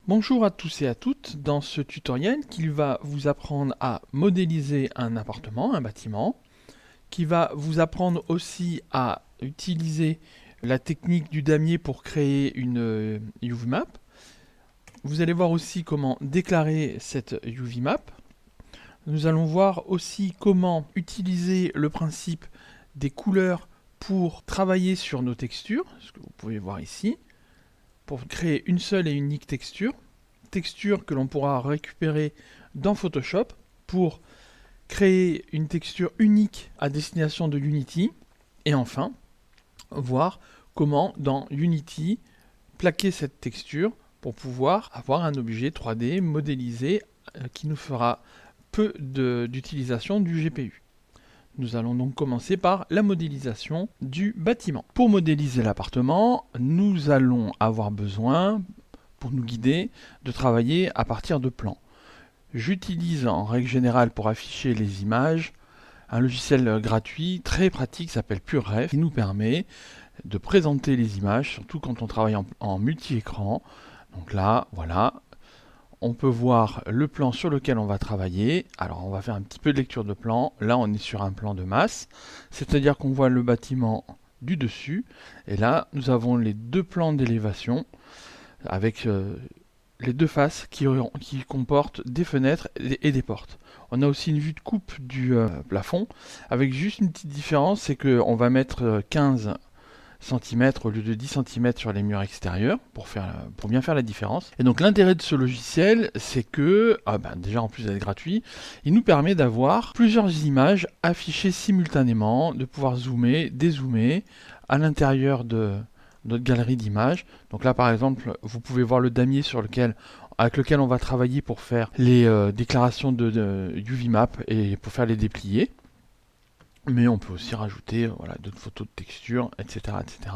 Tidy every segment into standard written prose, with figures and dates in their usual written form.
Bonjour à tous et à toutes, dans ce tutoriel qui va vous apprendre à modéliser un appartement, un bâtiment, qui va vous apprendre aussi à utiliser la technique du damier pour créer une UV-map. Vous allez voir aussi comment déclarer cette UV-map. Nous allons voir aussi comment utiliser le principe des couleurs pour travailler sur nos textures, ce que vous pouvez voir ici, pour créer une seule et unique texture que l'on pourra récupérer dans Photoshop pour créer une texture unique à destination de Unity. Et enfin, voir comment dans Unity plaquer cette texture pour pouvoir avoir un objet 3D modélisé qui nous fera peu d'utilisation du GPU. Nous allons donc commencer par la modélisation du bâtiment. Pour modéliser l'appartement, nous allons avoir besoin, pour nous guider, de travailler à partir de plans. J'utilise en règle générale pour afficher les images un logiciel gratuit très pratique qui s'appelle PureRef qui nous permet de présenter les images, surtout quand on travaille en multi-écran. Donc là, voilà, on peut voir le plan sur lequel on va travailler. Alors on va faire un petit peu de lecture de plan. Là on est sur un plan de masse, c'est-à-dire qu'on voit le bâtiment du dessus. Et là nous avons les deux plans d'élévation avec les deux faces qui comportent des fenêtres et des portes. On a aussi une vue de coupe du plafond, avec juste une petite différence, c'est qu'on va mettre 15 cm au lieu de 10 cm sur les murs extérieurs, pour bien faire la différence. Et donc l'intérêt de ce logiciel, c'est que, déjà en plus d'être gratuit, il nous permet d'avoir plusieurs images affichées simultanément, de pouvoir zoomer, dézoomer à l'intérieur de notre galerie d'images. Donc là par exemple, vous pouvez voir le damier avec lequel on va travailler pour faire les déclarations de UV-map et pour faire les dépliés. Mais on peut aussi rajouter d'autres photos de texture, etc., etc.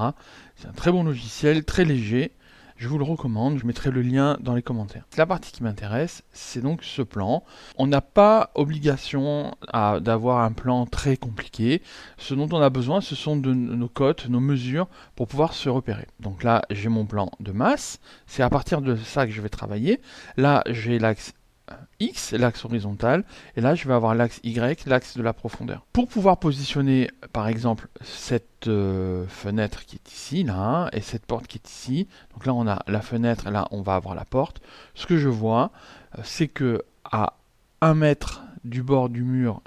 C'est un très bon logiciel, très léger. Je vous le recommande, je mettrai le lien dans les commentaires. La partie qui m'intéresse, c'est donc ce plan. On n'a pas obligation d'avoir un plan très compliqué. Ce dont on a besoin, ce sont de nos cotes, nos mesures, pour pouvoir se repérer. Donc là, j'ai mon plan de masse. C'est à partir de ça que je vais travailler. Là, j'ai l'axe X, l'axe horizontal, et là je vais avoir l'axe Y, l'axe de la profondeur. Pour pouvoir positionner par exemple cette fenêtre qui est ici, là, et cette porte qui est ici, donc là on a la fenêtre, et là on va avoir la porte, ce que je vois, c'est que à 1 mètre du bord du mur,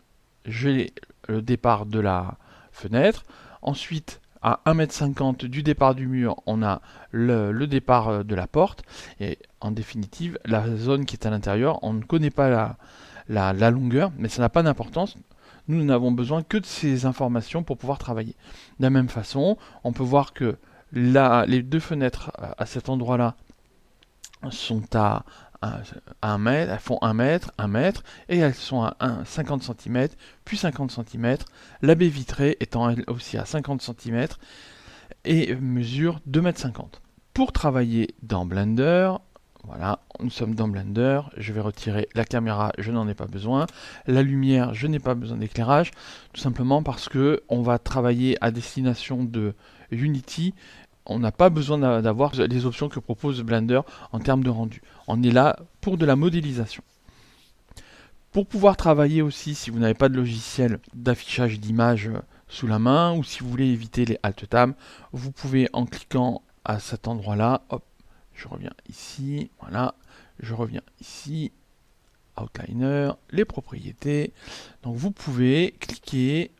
j'ai le départ de la fenêtre, ensuite à 1,50 m du départ du mur, on a le départ de la porte. Et en définitive, la zone qui est à l'intérieur, on ne connaît pas la longueur, mais ça n'a pas d'importance. Nous n'avons besoin que de ces informations pour pouvoir travailler. De la même façon, on peut voir que les deux fenêtres à cet endroit-là sont à 1 mètre, elles font 1 mètre, 1 mètre, et elles sont à 50 cm, puis 50 cm, la baie vitrée étant elle aussi à 50 cm, et mesure 2,50 m. Pour travailler dans Blender, voilà, nous sommes dans Blender, je vais retirer la caméra, je n'en ai pas besoin, la lumière, je n'ai pas besoin d'éclairage, tout simplement parce que on va travailler à destination de Unity. On n'a pas besoin d'avoir les options que propose Blender en termes de rendu. On est là pour de la modélisation. Pour pouvoir travailler aussi, si vous n'avez pas de logiciel d'affichage d'images sous la main, ou si vous voulez éviter les Alt Tab, vous pouvez en cliquant à cet endroit-là, hop, je reviens ici, voilà, je reviens ici, Outliner, les propriétés. Donc vous pouvez cliquer,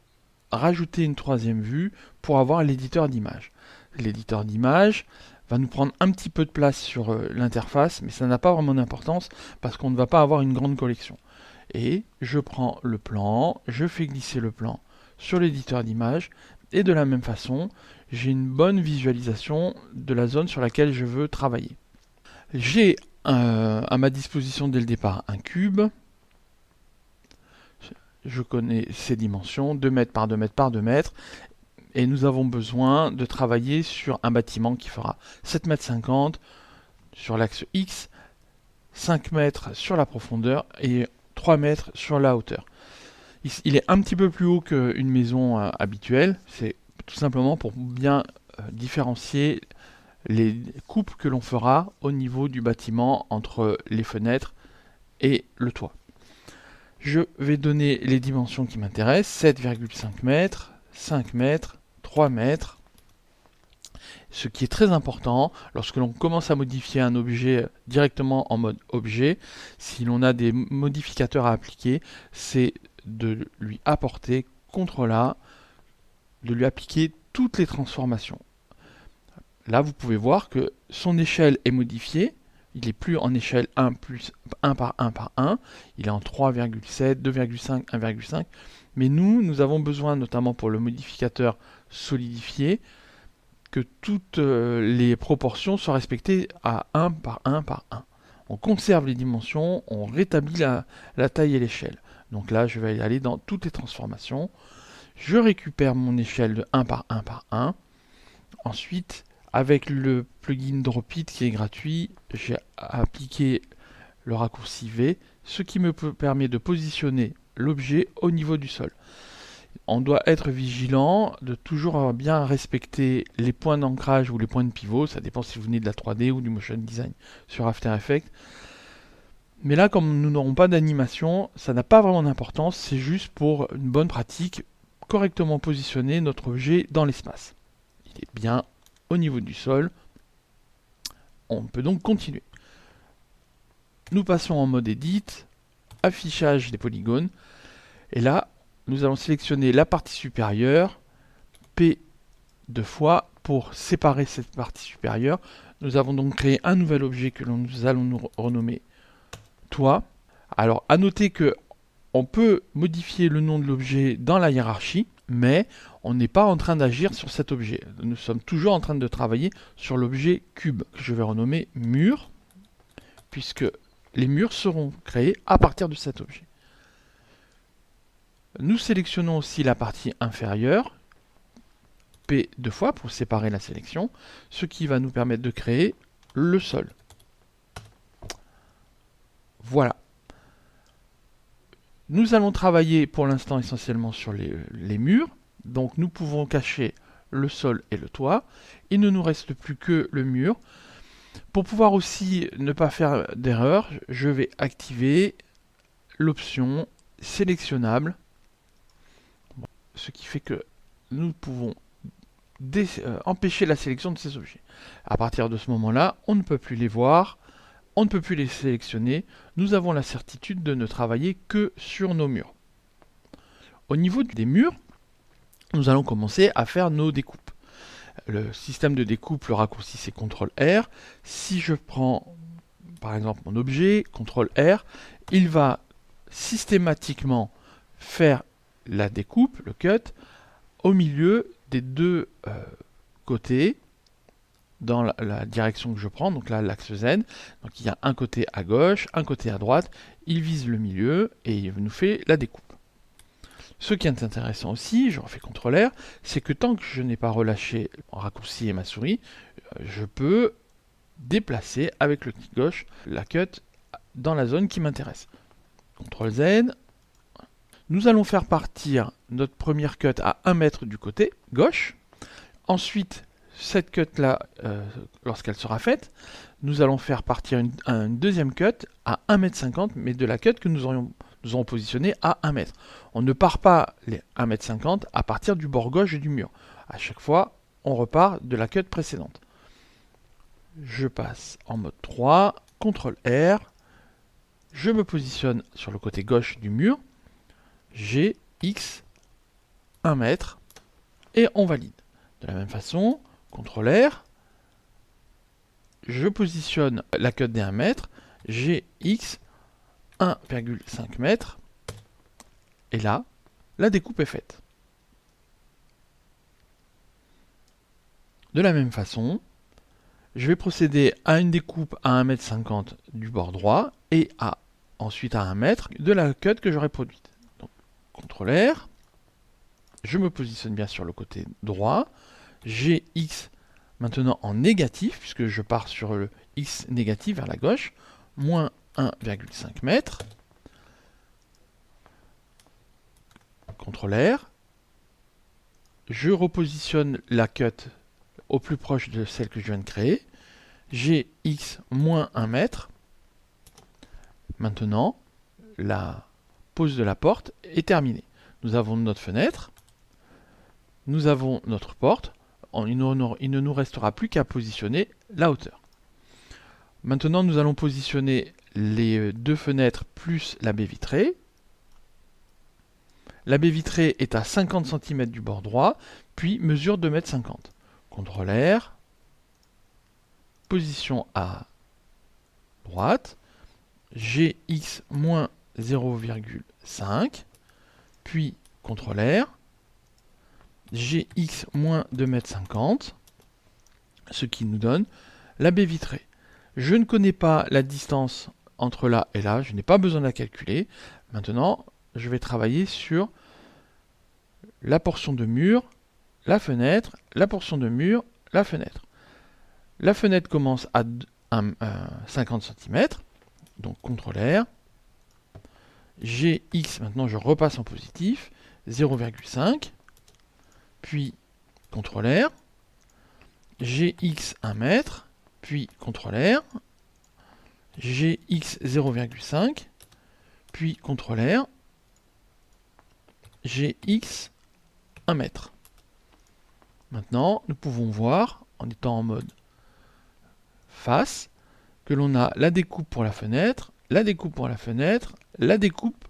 rajouter une troisième vue pour avoir l'éditeur d'images. L'éditeur d'images va nous prendre un petit peu de place sur l'interface, mais ça n'a pas vraiment d'importance parce qu'on ne va pas avoir une grande collection. Et je prends le plan, je fais glisser le plan sur l'éditeur d'images, et de la même façon, j'ai une bonne visualisation de la zone sur laquelle je veux travailler. J'ai à ma disposition dès le départ un cube. Je connais ses dimensions, 2 mètres par 2 mètres par 2 mètres. Et nous avons besoin de travailler sur un bâtiment qui fera 7,50 m sur l'axe X, 5 mètres sur la profondeur et 3 mètres sur la hauteur. Il est un petit peu plus haut qu'une maison habituelle, c'est tout simplement pour bien différencier les coupes que l'on fera au niveau du bâtiment entre les fenêtres et le toit. Je vais donner les dimensions qui m'intéressent, 7,5 mètres, 5 mètres, 3 mètres. Ce qui est très important, lorsque l'on commence à modifier un objet directement en mode objet, si l'on a des modificateurs à appliquer, c'est de lui apporter CTRL A, de lui appliquer toutes les transformations. Là, vous pouvez voir que son échelle est modifiée. Il n'est plus en échelle 1 plus 1 par 1 par 1. Il est en 3,7, 2,5, 1,5. Mais nous avons besoin, notamment pour le modificateur solidifié, que toutes les proportions soient respectées à 1 par 1 par 1. On conserve les dimensions, on rétablit la taille et l'échelle. Donc là, je vais aller dans toutes les transformations. Je récupère mon échelle de 1 par 1 par 1. Ensuite, avec le plugin Dropit qui est gratuit, j'ai appliqué le raccourci V, ce qui me permet de positionner l'objet au niveau du sol. On doit être vigilant de toujours bien respecter les points d'ancrage ou les points de pivot, ça dépend si vous venez de la 3D ou du motion design sur After Effects. Mais là, comme nous n'aurons pas d'animation, ça n'a pas vraiment d'importance, c'est juste pour une bonne pratique, correctement positionner notre objet dans l'espace. Il est bien au niveau du sol. On peut donc continuer. Nous passons en mode Edit, affichage des polygones, et là, nous allons sélectionner la partie supérieure, P deux fois, pour séparer cette partie supérieure. Nous avons donc créé un nouvel objet que nous allons nous renommer toit. Alors, à noter que on peut modifier le nom de l'objet dans la hiérarchie, mais on n'est pas en train d'agir sur cet objet. Nous sommes toujours en train de travailler sur l'objet cube, que je vais renommer mur, puisque les murs seront créés à partir de cet objet. Nous sélectionnons aussi la partie inférieure, P deux fois pour séparer la sélection, ce qui va nous permettre de créer le sol. Voilà. Nous allons travailler pour l'instant essentiellement sur les murs, donc nous pouvons cacher le sol et le toit. Il ne nous reste plus que le mur. Pour pouvoir aussi ne pas faire d'erreur, je vais activer l'option sélectionnable, ce qui fait que nous pouvons empêcher la sélection de ces objets. À partir de ce moment-là, on ne peut plus les voir, on ne peut plus les sélectionner, nous avons la certitude de ne travailler que sur nos murs. Au niveau des murs, nous allons commencer à faire nos découpes. Le système de découpe, le raccourci c'est CTRL R. Si je prends par exemple mon objet, CTRL R, il va systématiquement faire la découpe, le cut, au milieu des deux côtés, dans la direction que je prends, donc là l'axe Z. Donc il y a un côté à gauche, un côté à droite, il vise le milieu et il nous fait la découpe. Ce qui est intéressant aussi, je refais CTRL R, c'est que tant que je n'ai pas relâché mon raccourci et ma souris, je peux déplacer avec le clic gauche la cut dans la zone qui m'intéresse. CTRL Z. Nous allons faire partir notre première cut à 1 mètre du côté gauche. Ensuite, cette cut-là, lorsqu'elle sera faite, nous allons faire partir une deuxième cut à 1,50 m, mais de la cut que nous aurons positionnée à 1 mètre. On ne part pas les 1,50 m à partir du bord gauche du mur. À chaque fois, on repart de la cut précédente. Je passe en mode 3, CTRL R, je me positionne sur le côté gauche du mur, G, X, 1 mètre, et on valide. De la même façon, CTRL R, je positionne la cut des 1 mètre, GX 1,5 m, et là, la découpe est faite. De la même façon, je vais procéder à une découpe à 1,50 m du bord droit et ensuite à 1 mètre de la cut que j'aurai produite. Donc, CTRL R, je me positionne bien sur le côté droit, GX maintenant en négatif, puisque je pars sur le X négatif vers la gauche, moins 1,5 m, CTRL R, je repositionne la cut au plus proche de celle que je viens de créer. Gx moins 1 mètre. Maintenant, la pose de la porte est terminée. Nous avons notre fenêtre, nous avons notre porte. Il ne nous restera plus qu'à positionner la hauteur. Maintenant, nous allons positionner les deux fenêtres plus la baie vitrée. La baie vitrée est à 50 cm du bord droit, puis mesure 2,50 m. CTRL R, position à droite, Gx moins 0,5, puis CTRL R, Gx moins 2,50 m, ce qui nous donne la baie vitrée. Je ne connais pas la distance entre là et là, je n'ai pas besoin de la calculer. Maintenant, je vais travailler sur la portion de mur, la fenêtre, la portion de mur, la fenêtre. La fenêtre commence à 50 cm, donc CTRL R. Gx, maintenant je repasse en positif, 0,5, puis CTRL R. Gx 1 mètre, puis CTRL R. Gx 0,5, puis CTRL R. Gx 1 mètre. Maintenant, nous pouvons voir, en étant en mode face, que l'on a la découpe pour la fenêtre, la découpe pour la fenêtre, la découpe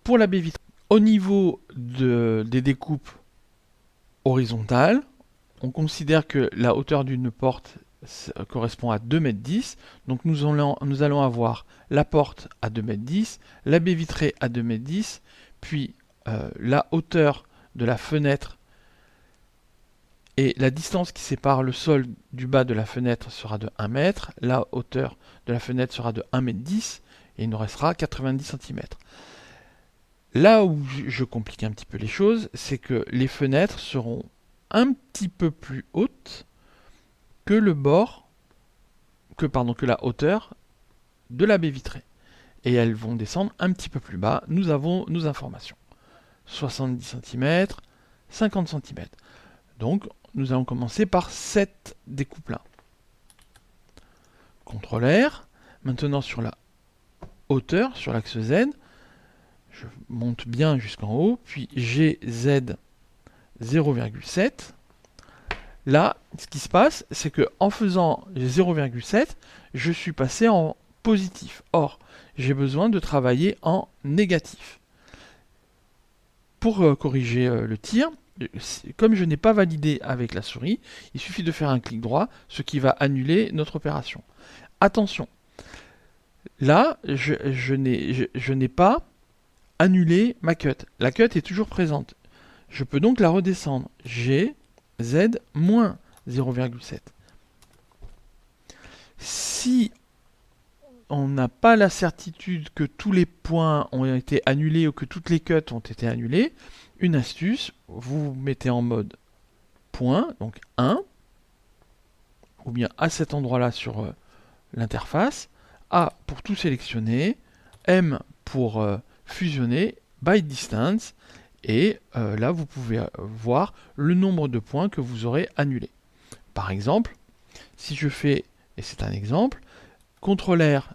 pour la baie vitrée. Au niveau des découpes horizontales, on considère que la hauteur d'une porte correspond à 2,10 m. Donc nous allons avoir la porte à 2,10 m, la baie vitrée à 2,10 m, puis la hauteur de la fenêtre et la distance qui sépare le sol du bas de la fenêtre sera de 1 m, la hauteur de la fenêtre sera de 1,10 m et il nous restera 90 cm. Là où je complique un petit peu les choses, c'est que les fenêtres seront un petit peu plus hautes que le bord, que la hauteur de la baie vitrée. Et elles vont descendre un petit peu plus bas. Nous avons nos informations. 70 cm, 50 cm. Donc, nous allons commencer par cette découpe-là. CTRL R. Maintenant, sur la hauteur, sur l'axe Z, je monte bien jusqu'en haut, puis GZ 0,7. Là, ce qui se passe, c'est que en faisant 0,7, je suis passé en positif. Or, j'ai besoin de travailler en négatif. Pour corriger le tir, comme je n'ai pas validé avec la souris, il suffit de faire un clic droit, ce qui va annuler notre opération. Attention, là, je n'ai pas annulé ma cut. La cut est toujours présente. Je peux donc la redescendre. G, Z, moins 0,7. Si on n'a pas la certitude que tous les points ont été annulés ou que toutes les cuts ont été annulées, une astuce, vous mettez en mode point, donc 1, ou bien à cet endroit-là sur l'interface, A pour tout sélectionner, M pour fusionner, by distance, et là vous pouvez voir le nombre de points que vous aurez annulés. Par exemple, si je fais, et c'est un exemple, CTRL R,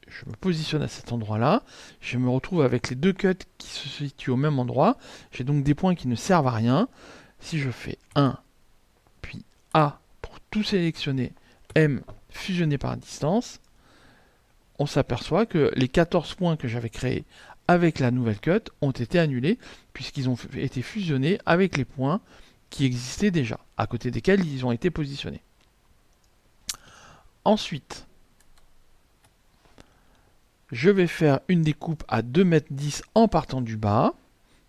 je me positionne à cet endroit-là, je me retrouve avec les deux cuts qui se situent au même endroit, j'ai donc des points qui ne servent à rien. Si je fais 1, puis A pour tout sélectionner, M fusionné par distance, on s'aperçoit que les 14 points que j'avais créés avec la nouvelle cut ont été annulés, puisqu'ils ont été fusionnés avec les points qui existaient déjà, à côté desquels ils ont été positionnés. Ensuite, je vais faire une découpe à 2,10 m en partant du bas,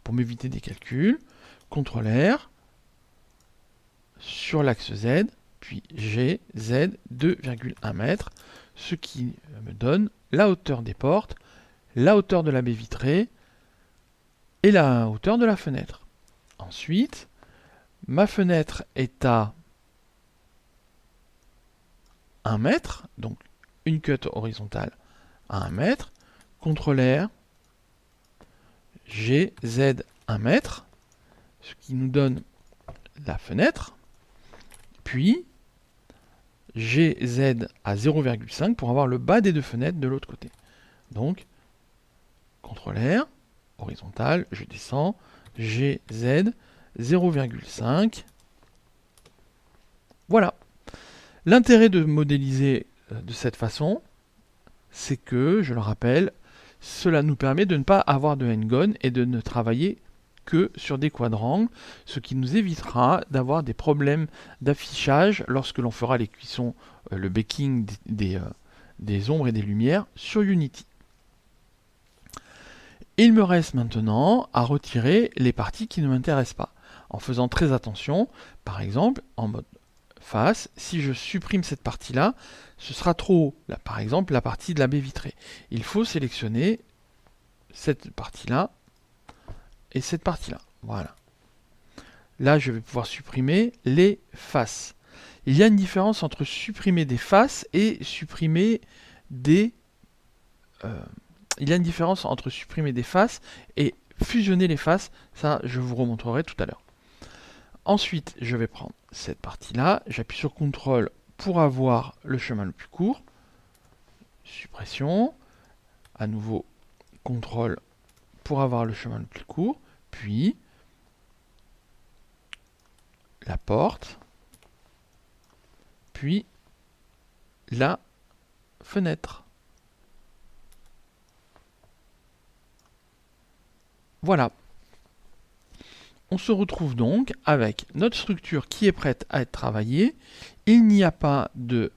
pour m'éviter des calculs. CTRL R, sur l'axe Z, puis G, Z, 2,1 m, ce qui me donne la hauteur des portes, la hauteur de la baie vitrée et la hauteur de la fenêtre. Ensuite, ma fenêtre est à 1 m, donc une cut horizontale à 1 m, CTRL R, G, Z, 1 m, ce qui nous donne la fenêtre, puis GZ à 0,5 pour avoir le bas des deux fenêtres de l'autre côté. Donc, CTRL R, horizontal, je descends, GZ 0,5. Voilà. L'intérêt de modéliser de cette façon, c'est que, je le rappelle, cela nous permet de ne pas avoir de n-gon et de ne travailler que sur des quadrangles, ce qui nous évitera d'avoir des problèmes d'affichage lorsque l'on fera les cuissons, le baking des ombres et des lumières sur Unity. Il me reste maintenant à retirer les parties qui ne m'intéressent pas, en faisant très attention. Par exemple, en mode face, si je supprime cette partie-là, ce sera trop haut. Là, par exemple, la partie de la baie vitrée. Il faut sélectionner cette partie-là et cette partie-là. Voilà. Là, je vais pouvoir supprimer les faces. Il y a une différence entre supprimer des faces et supprimer des... il y a une différence entre supprimer des faces et fusionner les faces. Ça, je vous remontrerai tout à l'heure. Ensuite, je vais prendre cette partie-là. J'appuie sur CTRL pour avoir le chemin le plus court. Suppression. À nouveau, CTRL pour avoir le chemin le plus court. Puis, la porte. Puis, la fenêtre. Voilà. On se retrouve donc avec notre structure qui est prête à être travaillée. Il n'y a pas de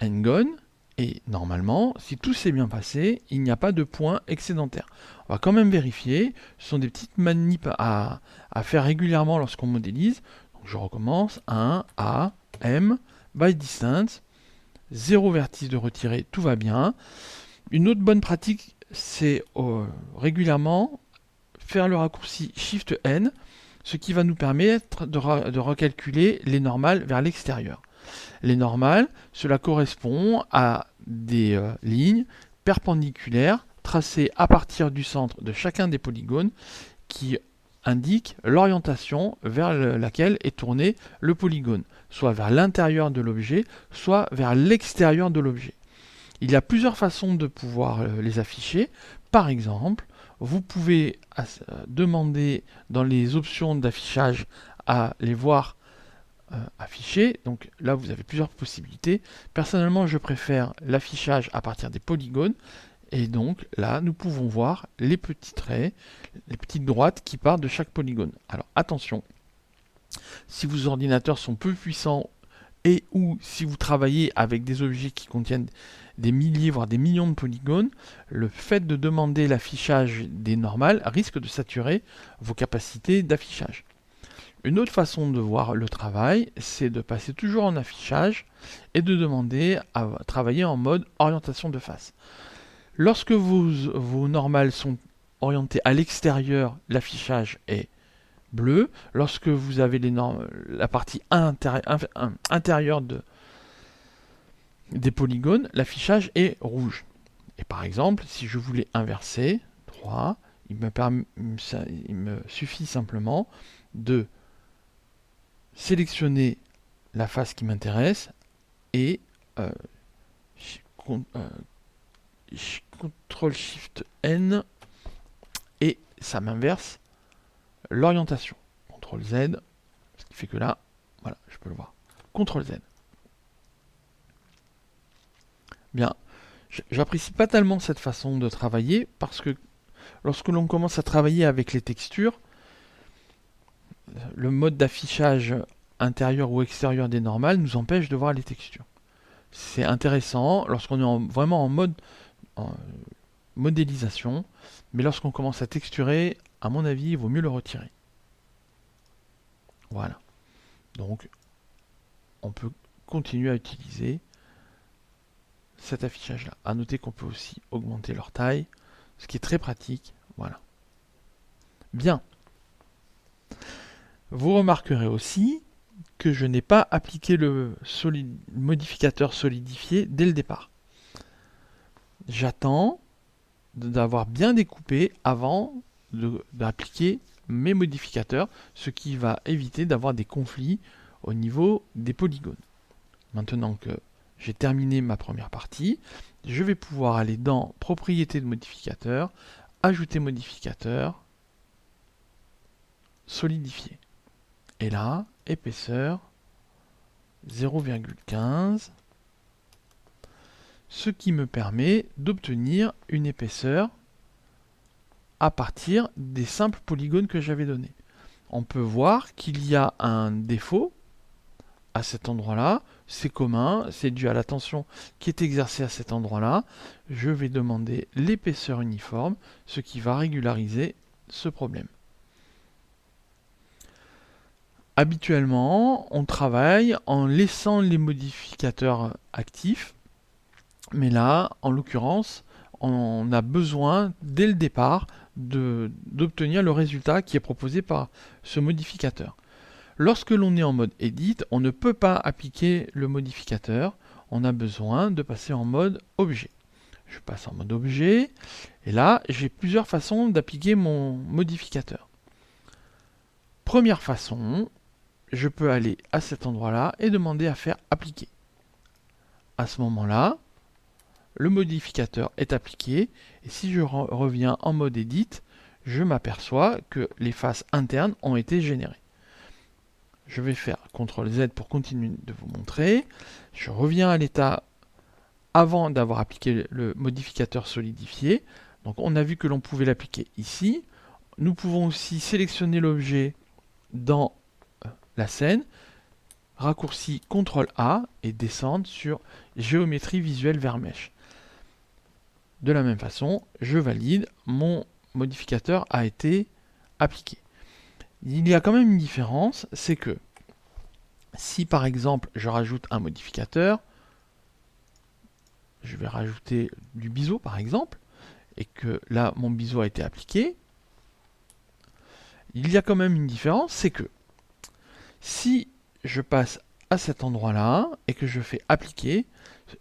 n-gon et normalement, si tout s'est bien passé, il n'y a pas de points excédentaires. On va quand même vérifier. Ce sont des petites manips à faire régulièrement lorsqu'on modélise. Donc je recommence. 1, A, M, by distance, 0 vertice de retirer, tout va bien. Une autre bonne pratique, c'est régulièrement faire le raccourci Shift N, ce qui va nous permettre de recalculer les normales vers l'extérieur. Les normales, cela correspond à des lignes perpendiculaires tracées à partir du centre de chacun des polygones qui indiquent l'orientation vers laquelle est tourné le polygone, soit vers l'intérieur de l'objet, soit vers l'extérieur de l'objet. Il y a plusieurs façons de pouvoir les afficher. Par exemple, vous pouvez demander dans les options d'affichage à les voir affichés. Donc là, vous avez plusieurs possibilités. Personnellement, je préfère l'affichage à partir des polygones. Et donc là, nous pouvons voir les petits traits, les petites droites qui partent de chaque polygone. Alors attention, si vos ordinateurs sont peu puissants et ou si vous travaillez avec des objets qui contiennent des milliers, voire des millions de polygones, le fait de demander l'affichage des normales risque de saturer vos capacités d'affichage. Une autre façon de voir le travail, c'est de passer toujours en affichage et de demander à travailler en mode orientation de face. Lorsque vos normales sont orientées à l'extérieur, l'affichage est bleu. Lorsque vous avez la partie intérieure des polygones, l'affichage est rouge. Et par exemple, si je voulais inverser, 3, il me suffit simplement de sélectionner la face qui m'intéresse et CTRL SHIFT N et ça m'inverse l'orientation. CTRL Z, ce qui fait que là, voilà, je peux le voir. CTRL Z. Bien, j'apprécie pas tellement cette façon de travailler parce que lorsque l'on commence à travailler avec les textures, le mode d'affichage intérieur ou extérieur des normales nous empêche de voir les textures. C'est intéressant lorsqu'on est vraiment en mode modélisation, mais lorsqu'on commence à texturer, à mon avis, il vaut mieux le retirer. Voilà. Donc, on peut continuer à utiliser cet affichage-là. À noter qu'on peut aussi augmenter leur taille, ce qui est très pratique. Voilà. Bien. Vous remarquerez aussi que je n'ai pas appliqué le modificateur solidifié dès le départ. J'attends d'avoir bien découpé avant d'appliquer mes modificateurs, ce qui va éviter d'avoir des conflits au niveau des polygones. Maintenant que j'ai terminé ma première partie, je vais pouvoir aller dans Propriétés de modificateur, Ajouter modificateur, Solidifier. Et là, épaisseur 0,15, ce qui me permet d'obtenir une épaisseur à partir des simples polygones que j'avais donnés. On peut voir qu'il y a un défaut à cet endroit-là, c'est commun, c'est dû à la tension qui est exercée à cet endroit-là. Je vais demander l'épaisseur uniforme, ce qui va régulariser ce problème. Habituellement, on travaille en laissant les modificateurs actifs, mais là, en l'occurrence, on a besoin, dès le départ, d'obtenir le résultat qui est proposé par ce modificateur. Lorsque l'on est en mode Edit, on ne peut pas appliquer le modificateur, on a besoin de passer en mode Objet. Je passe en mode Objet, et là, j'ai plusieurs façons d'appliquer mon modificateur. Première façon, je peux aller à cet endroit-là et demander à faire appliquer. À ce moment-là, le modificateur est appliqué, et si je reviens en mode Edit, je m'aperçois que les faces internes ont été générées. Je vais faire CTRL Z pour continuer de vous montrer. Je reviens à l'état avant d'avoir appliqué le modificateur solidifié. Donc on a vu que l'on pouvait l'appliquer ici. Nous pouvons aussi sélectionner l'objet dans la scène, raccourci CTRL A et descendre sur Géométrie visuelle vers Mesh. De la même façon, je valide, mon modificateur a été appliqué. Il y a quand même une différence, c'est que si par exemple je rajoute un modificateur, je vais rajouter du biseau par exemple, et que là mon biseau a été appliqué, il y a quand même une différence, c'est que si je passe à cet endroit-là et que je fais appliquer,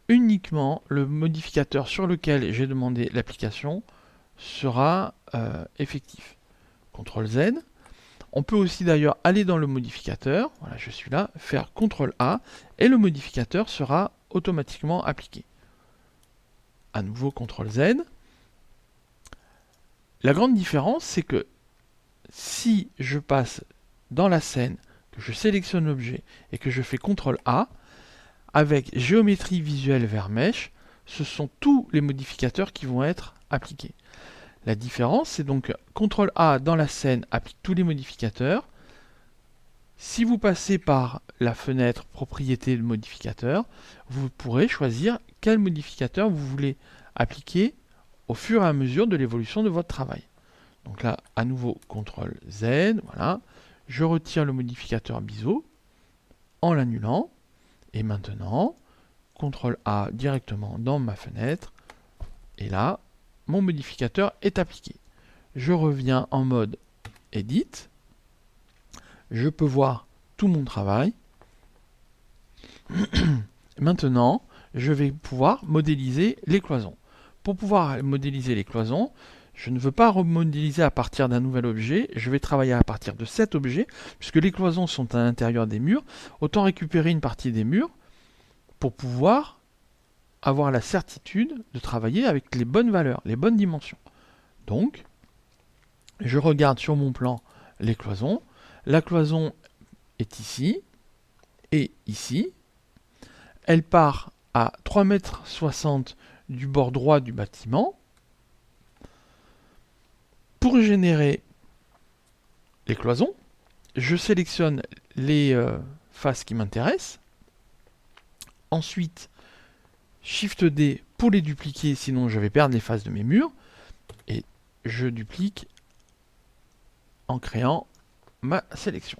uniquement le modificateur sur lequel j'ai demandé l'application sera effectif. CTRL Z. On peut aussi d'ailleurs aller dans le modificateur, voilà je suis là, faire CTRL A et le modificateur sera automatiquement appliqué. À nouveau CTRL Z. La grande différence c'est que si je passe dans la scène, que je sélectionne l'objet et que je fais CTRL A, avec Géométrie visuelle vers Mesh, ce sont tous les modificateurs qui vont être appliqués. La différence, c'est donc CTRL A dans la scène applique tous les modificateurs. Si vous passez par la fenêtre Propriétés de modificateur, vous pourrez choisir quel modificateur vous voulez appliquer au fur et à mesure de l'évolution de votre travail. Donc là, à nouveau, CTRL Z, voilà. Je retire le modificateur biseau en l'annulant. Et maintenant, CTRL A directement dans ma fenêtre. Et là, mon modificateur est appliqué. Je reviens en mode Edit. Je peux voir tout mon travail. Maintenant, je vais pouvoir modéliser les cloisons. Pour pouvoir modéliser les cloisons, je ne veux pas remodéliser à partir d'un nouvel objet, je vais travailler à partir de cet objet, puisque les cloisons sont à l'intérieur des murs. Autant récupérer une partie des murs pour pouvoir avoir la certitude de travailler avec les bonnes valeurs, les bonnes dimensions. Donc, je regarde sur mon plan les cloisons. La cloison est ici et ici. Elle part à 3,60 m du bord droit du bâtiment. Pour générer les cloisons, je sélectionne les faces qui m'intéressent. Ensuite, Shift D pour les dupliquer, sinon je vais perdre les faces de mes murs. Et je duplique en créant ma sélection.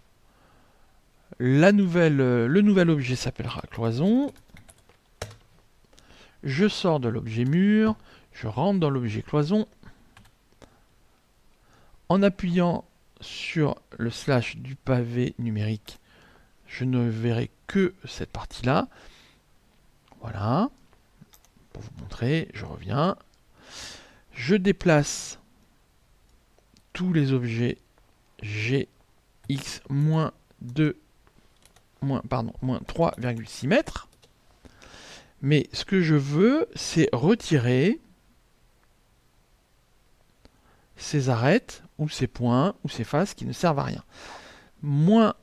Le nouvel objet s'appellera cloison. Je sors de l'objet mur, je rentre dans l'objet cloison. En appuyant sur le slash du pavé numérique, je ne verrai que cette partie-là. Voilà. Pour vous montrer, je reviens. Je déplace tous les objets GX-2 moins 3,6 mètres. Mais ce que je veux, c'est retirer ces arêtes, ou ces points, ou ces faces qui ne servent à rien. Moins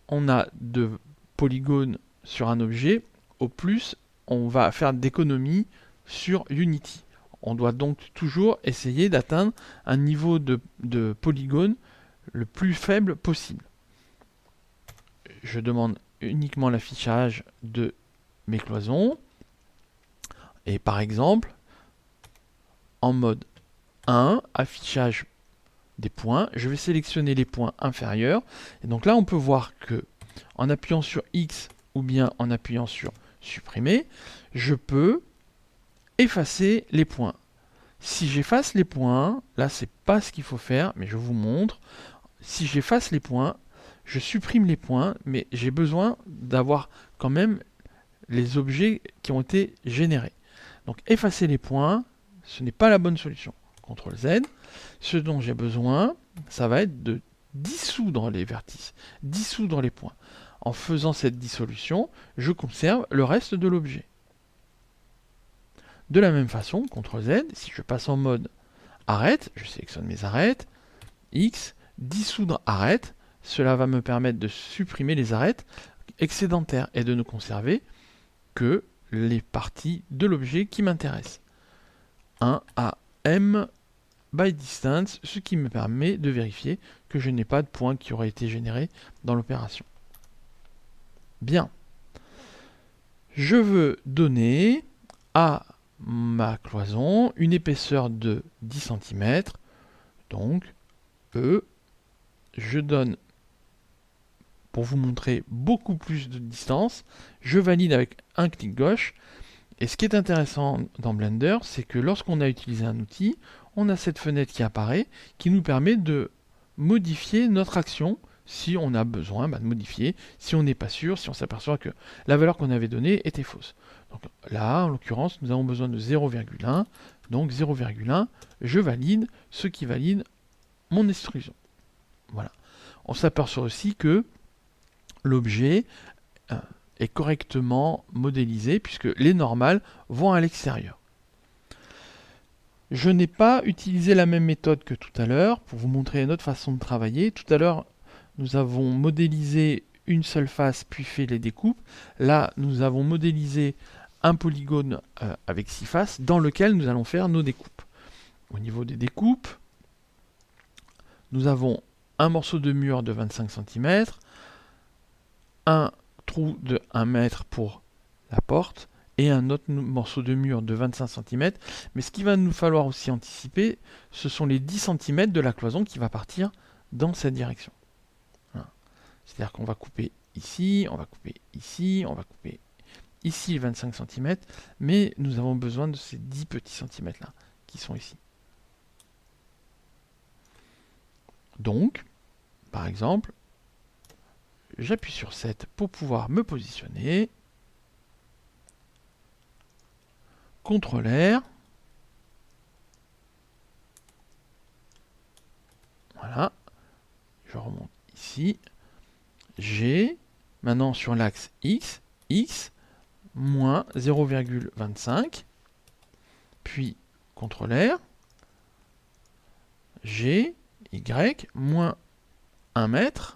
on a de polygones sur un objet, au plus on va faire d'économies sur Unity. On doit donc toujours essayer d'atteindre un niveau de polygone le plus faible possible. Je demande uniquement l'affichage de mes cloisons. Et par exemple, en mode 1, affichage des points, je vais sélectionner les points inférieurs. Et donc là, on peut voir que en appuyant sur X ou bien en appuyant sur supprimer, je peux effacer les points. Si j'efface les points, là c'est pas ce qu'il faut faire, mais je vous montre. Si j'efface les points, je supprime les points, mais j'ai besoin d'avoir quand même les objets qui ont été générés. Donc effacer les points, ce n'est pas la bonne solution. CTRL Z. Ce dont j'ai besoin, ça va être de dissoudre les vertices, dissoudre les points. En faisant cette dissolution, je conserve le reste de l'objet. De la même façon, CTRL Z, si je passe en mode arête, je sélectionne mes arêtes, X, dissoudre arête, cela va me permettre de supprimer les arêtes excédentaires et de ne conserver que les parties de l'objet qui m'intéressent. 1 à M by distance, ce qui me permet de vérifier que je n'ai pas de points qui auraient été générés dans l'opération. Bien. Je veux donner à ma cloison une épaisseur de 10 cm. Donc, E, je donne, pour vous montrer beaucoup plus de distance, je valide avec un clic gauche. Et ce qui est intéressant dans Blender, c'est que lorsqu'on a utilisé un outil, on a cette fenêtre qui apparaît, qui nous permet de modifier notre action si on a besoin de modifier, si on n'est pas sûr, si on s'aperçoit que la valeur qu'on avait donnée était fausse. Donc là, en l'occurrence, nous avons besoin de 0,1. Donc 0,1, je valide, ce qui valide mon extrusion. Voilà. On s'aperçoit aussi que l'objet est correctement modélisé puisque les normales vont à l'extérieur. Je n'ai pas utilisé la même méthode que tout à l'heure pour vous montrer une autre façon de travailler. Tout à l'heure, nous avons modélisé une seule face puis fait les découpes. Là, nous avons modélisé un polygone avec 6 faces dans lequel nous allons faire nos découpes. Au niveau des découpes, nous avons un morceau de mur de 25 cm, un trou de 1 mètre pour la porte et un autre morceau de mur de 25 cm. Mais ce qu'il va nous falloir aussi anticiper, ce sont les 10 cm de la cloison qui va partir dans cette direction. Voilà. C'est-à-dire qu'on va couper ici, on va couper ici, on va couper ici 25 cm, mais nous avons besoin de ces 10 petits centimètres là qui sont ici. Donc, par exemple, j'appuie sur 7 pour pouvoir me positionner. CTRL R. Voilà. Je remonte ici. G. Maintenant sur l'axe X. X moins 0,25. Puis CTRL R. G. Y moins 1 mètre.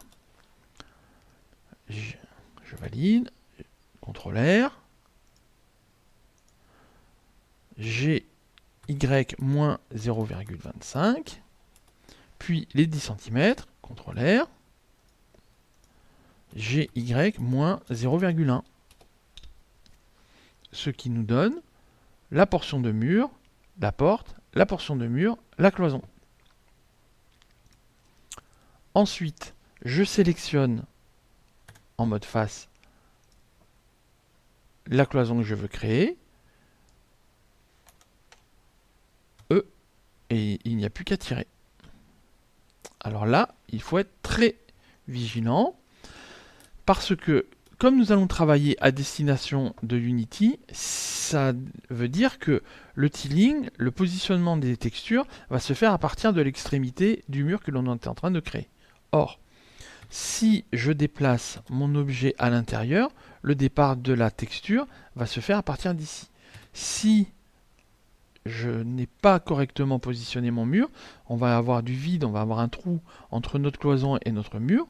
Je valide. CTRL R. G, Y moins 0,25. Puis les 10 cm. CTRL R. G, Y moins 0,1. Ce qui nous donne la portion de mur, la porte, la portion de mur, la cloison. Ensuite, je sélectionne en mode face la cloison que je veux créer. E, et il n'y a plus qu'à tirer. Alors là, il faut être très vigilant parce que comme nous allons travailler à destination de Unity, ça veut dire que le tiling, le positionnement des textures, va se faire à partir de l'extrémité du mur que l'on est en train de créer. Or, Si je déplace mon objet à l'intérieur, le départ de la texture va se faire à partir d'ici. Si je n'ai pas correctement positionné mon mur, on va avoir du vide, on va avoir un trou entre notre cloison et notre mur.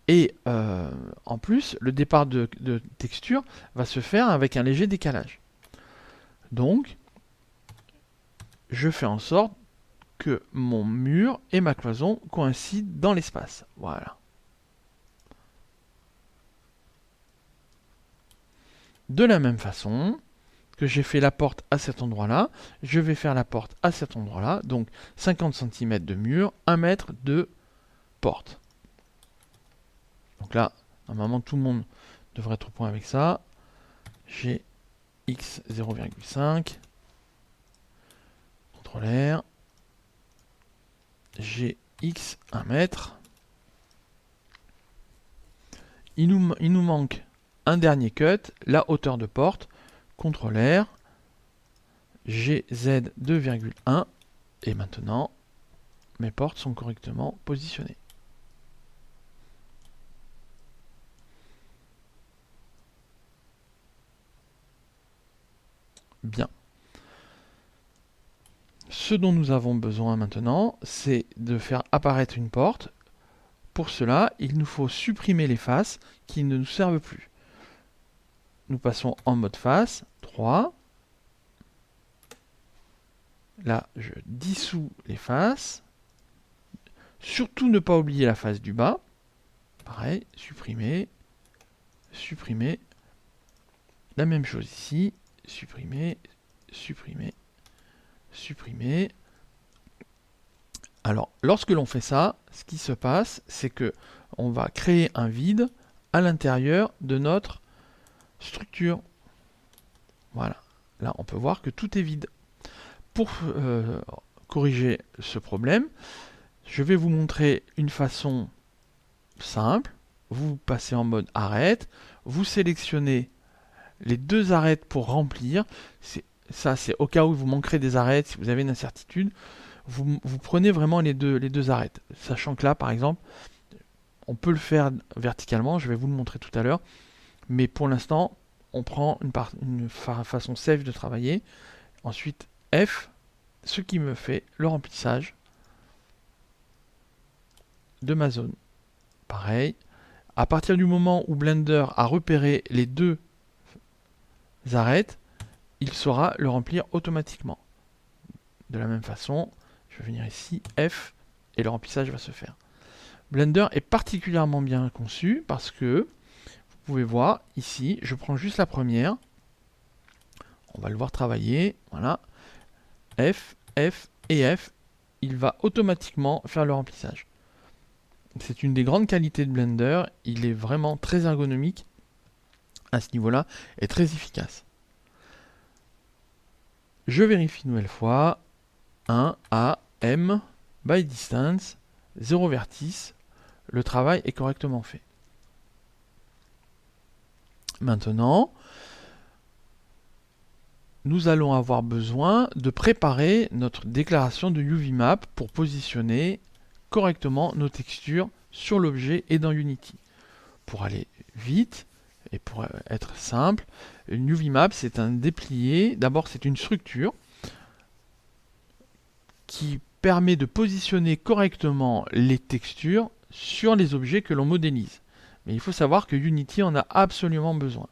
Et en plus, le départ de texture va se faire avec un léger décalage. Donc, je fais en sorte que mon mur et ma cloison coïncident dans l'espace. Voilà. De la même façon que j'ai fait la porte à cet endroit-là, je vais faire la porte à cet endroit-là. Donc 50 cm de mur, 1 mètre de porte. Donc là, normalement, tout le monde devrait être au point avec ça. J'ai x 0,5. CTRL R. J'ai x 1 mètre. Il nous manque un dernier cut, la hauteur de porte. CTRL R. GZ 2,1. Et maintenant, mes portes sont correctement positionnées. Bien. Ce dont nous avons besoin maintenant, c'est de faire apparaître une porte. Pour cela, il nous faut supprimer les faces qui ne nous servent plus. Nous passons en mode face, 3. Là, je dissous les faces. Surtout ne pas oublier la face du bas. Pareil, supprimer, supprimer. La même chose ici, supprimer, supprimer, supprimer. Alors, lorsque l'on fait ça, ce qui se passe, c'est que on va créer un vide à l'intérieur de notre structure. Voilà. Là, on peut voir que tout est vide. Pour corriger ce problème, je vais vous montrer une façon simple. Vous passez en mode arrête. Vous sélectionnez les deux arêtes pour remplir. Ça, c'est au cas où vous manquerez des arêtes, si vous avez une incertitude. Vous prenez vraiment les deux arêtes. Sachant que là, par exemple, on peut le faire verticalement. Je vais vous le montrer tout à l'heure. Mais pour l'instant, on prend une façon safe de travailler. Ensuite, F, ce qui me fait le remplissage de ma zone. Pareil, à partir du moment où Blender a repéré les deux arêtes, il saura le remplir automatiquement. De la même façon, je vais venir ici, F, et le remplissage va se faire. Blender est particulièrement bien conçu parce que, vous pouvez voir, ici, je prends juste la première. On va le voir travailler, voilà. F, F et F, il va automatiquement faire le remplissage. C'est une des grandes qualités de Blender, il est vraiment très ergonomique à ce niveau-là et très efficace. Je vérifie une nouvelle fois, 1, A, M, by distance, 0 vertice, le travail est correctement fait. Maintenant, nous allons avoir besoin de préparer notre déclaration de UVMap pour positionner correctement nos textures sur l'objet et dans Unity. Pour aller vite et pour être simple, une UVMap c'est un déplié. D'abord c'est une structure qui permet de positionner correctement les textures sur les objets que l'on modélise. Mais il faut savoir que Unity en a absolument besoin.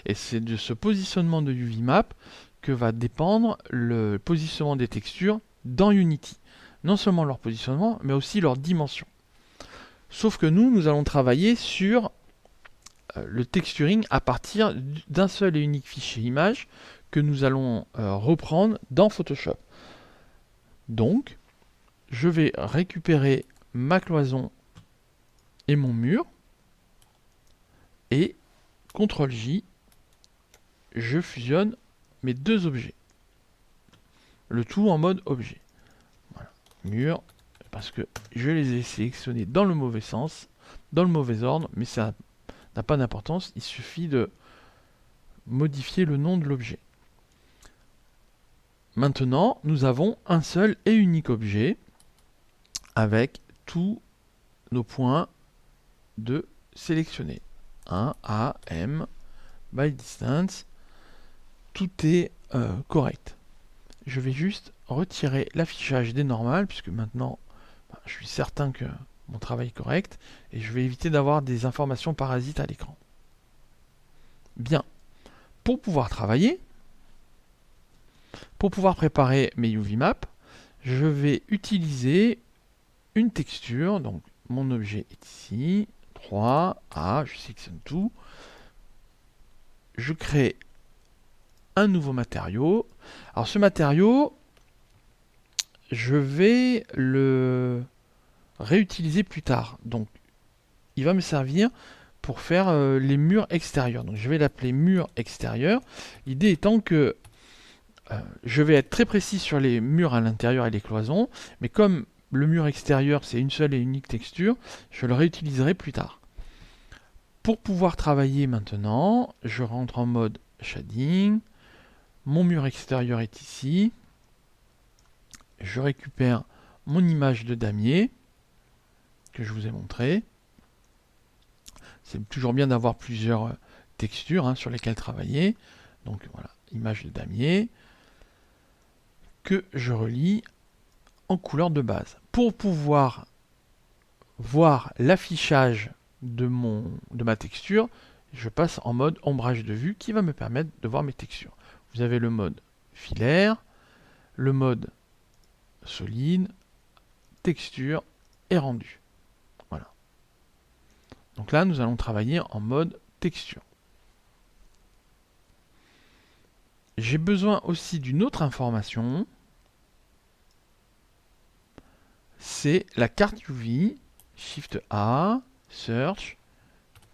Et c'est de ce positionnement de UVMap que va dépendre le positionnement des textures dans Unity. Non seulement leur positionnement, mais aussi leur dimension. Sauf que nous allons travailler sur le texturing à partir d'un seul et unique fichier image que nous allons reprendre dans Photoshop. Donc, je vais récupérer ma cloison et mon mur, et CTRL-J, je fusionne mes deux objets. Le tout en mode objet. Voilà. Mur, parce que je les ai sélectionnés dans le mauvais sens, dans le mauvais ordre, mais ça n'a pas d'importance, il suffit de modifier le nom de l'objet. Maintenant, nous avons un seul et unique objet avec tous nos points de sélectionner. A, M, by distance, tout est correct. Je vais juste retirer l'affichage des normales, puisque maintenant, je suis certain que mon travail est correct, et je vais éviter d'avoir des informations parasites à l'écran. Bien. Pour pouvoir travailler, pour pouvoir préparer mes UV maps, je vais utiliser une texture. Donc, mon objet est ici. 3A, je sélectionne tout. Je crée un nouveau matériau. Alors, ce matériau, je vais le réutiliser plus tard. Donc, il va me servir pour faire les murs extérieurs. Donc, je vais l'appeler mur extérieur. L'idée étant que je vais être très précis sur les murs à l'intérieur et les cloisons, mais comme le mur extérieur c'est une seule et unique texture, je le réutiliserai plus tard. Pour pouvoir travailler maintenant, je rentre en mode shading, mon mur extérieur est ici, je récupère mon image de damier que je vous ai montré. C'est toujours bien d'avoir plusieurs textures sur lesquelles travailler. Donc voilà, image de damier que je relie en couleur de base. Pour pouvoir voir l'affichage de ma texture, je passe en mode ombrage de vue qui va me permettre de voir mes textures. Vous avez le mode filaire, le mode solide, texture et rendu. Voilà. Donc là, nous allons travailler en mode texture. J'ai besoin aussi d'une autre information. C'est la carte UV. Shift A, Search,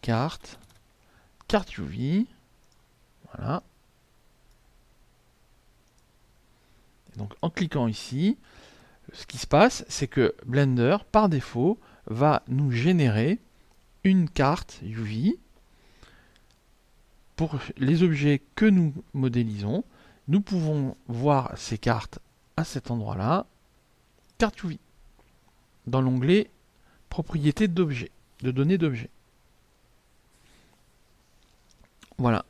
carte UV. Voilà. Et donc en cliquant ici, ce qui se passe, c'est que Blender, par défaut, va nous générer une carte UV. Pour les objets que nous modélisons, nous pouvons voir ces cartes à cet endroit-là, carte UV, dans l'onglet propriétés d'objets, de données d'objets. Voilà,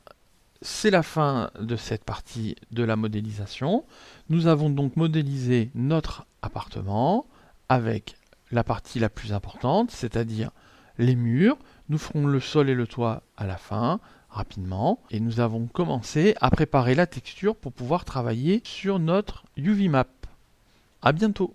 c'est la fin de cette partie de la modélisation. Nous avons donc modélisé notre appartement avec la partie la plus importante, c'est-à-dire les murs. Nous ferons le sol et le toit à la fin, rapidement. Et nous avons commencé à préparer la texture pour pouvoir travailler sur notre UV map. À bientôt!